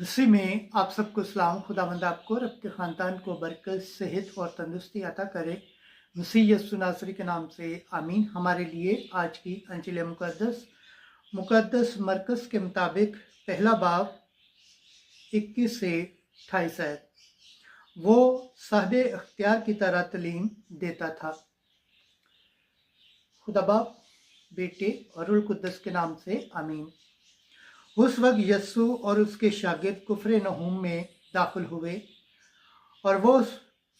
उसी में आप सबको सलाम। खुदावंद आपको और आपके ख़ानदान को बरकत, सेहत और तंदुरुस्ती अता करे। मसीह यस्सु नासरी के नाम से आमीन। हमारे लिए आज की अंजिल मुक़द्दस मरकस के मुताबिक पहला बाब 21 से 28 है। वो साहिब इख्तियार की तरह तालीम देता था। खुदा बाप, बेटे और रूह कुद्दस के नाम से आमीन। उस वक्त यस्सु और उसके शागिर्द कुफ्र नहूम में दाखिल हुए और वो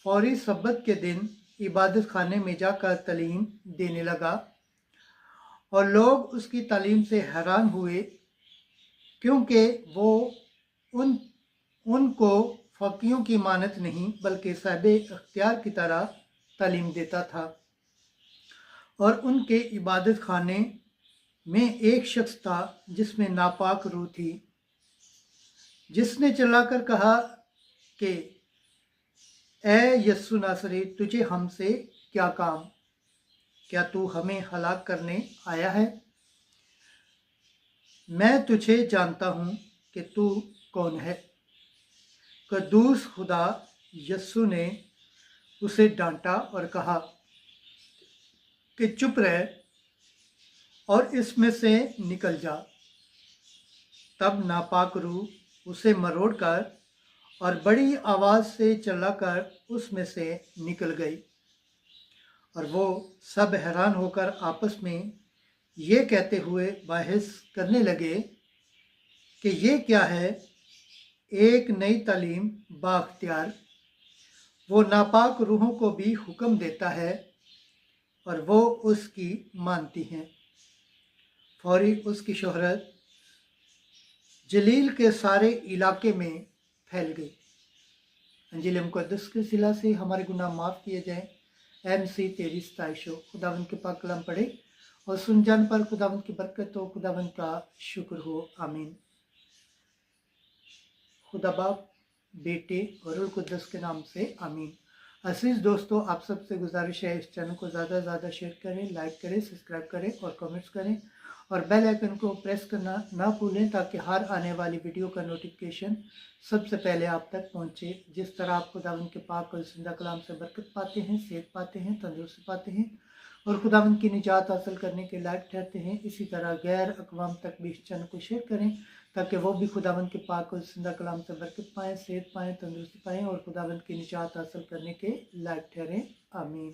फौरी सब्बत के दिन इबादत खाने में जाकर तालीम देने लगा और लोग उसकी तालीम से हैरान हुए, क्योंकि वो उनको फ़कीहों की मानत नहीं बल्कि साहिब इख्तियार की तरह तालीम देता था। और उनके इबादत खाने में एक शख्स था जिसमें नापाक रूह थी, जिसने चिल्लाकर कहा कि ए यस्सु नासरी, तुझे हमसे क्या काम? क्या तू हमें हलाक करने आया है? मैं तुझे जानता हूँ कि तू कौन है। कद्दूस खुदा यस्सु ने उसे डांटा और कहा कि चुप रह और इसमें से निकल जा। तब नापाक रूह उसे मरोड़कर और बड़ी आवाज़ से चिल्लाकर उसमें से निकल गई और वो सब हैरान होकर आपस में ये कहते हुए बहस करने लगे कि ये क्या है, एक नई तालीम बाख्तियार। वो नापाक रूहों को भी हुक्म देता है और वो उसकी मानती हैं। फौरी उसकी शोहरत जलील के सारे इलाके में फैल गई। अंजील मुक़द्दस के सिला से हमारे गुनाह माफ़ किए जाएं। ऐ मसीह तेरी सताइश हो। खुदावंद के पाक कलाम पढ़े और सुन जाने पर खुदावंद की बरकत हो। खुदावंद का शुक्र हो। आमीन। खुदा बाप, बेटे और रूह कुद्दस के नाम से आमीन। अजीज दोस्तों, आप सबसे गुजारिश है इस चैनल को ज़्यादा से ज़्यादा शेयर करें, लाइक करें, सब्सक्राइब करें और कमेंट्स करें और बेल आइकन को प्रेस करना ना भूलें ताकि हर आने वाली वीडियो का नोटिफिकेशन सबसे पहले आप तक पहुंचे। जिस तरह आप खुदावंद के पाक और जिंदा कलाम से बरकत पाते हैं, सेहत पाते हैं, तंदुरुस्ती पाते हैं और खुदावंद की निजात हासिल करने के लायक ठहरते हैं, इसी तरह गैर अक़वाम तक भी इस चैनल को शेयर करें ताकि वो भी खुदावंद के पाक और जिंदा कलाम से बरकत पाएँ, सेहत पाएँ, तंदुरुस्ती पाएँ और खुदावंद की निजात हासिल करने के लायक ठहरें। आमीन।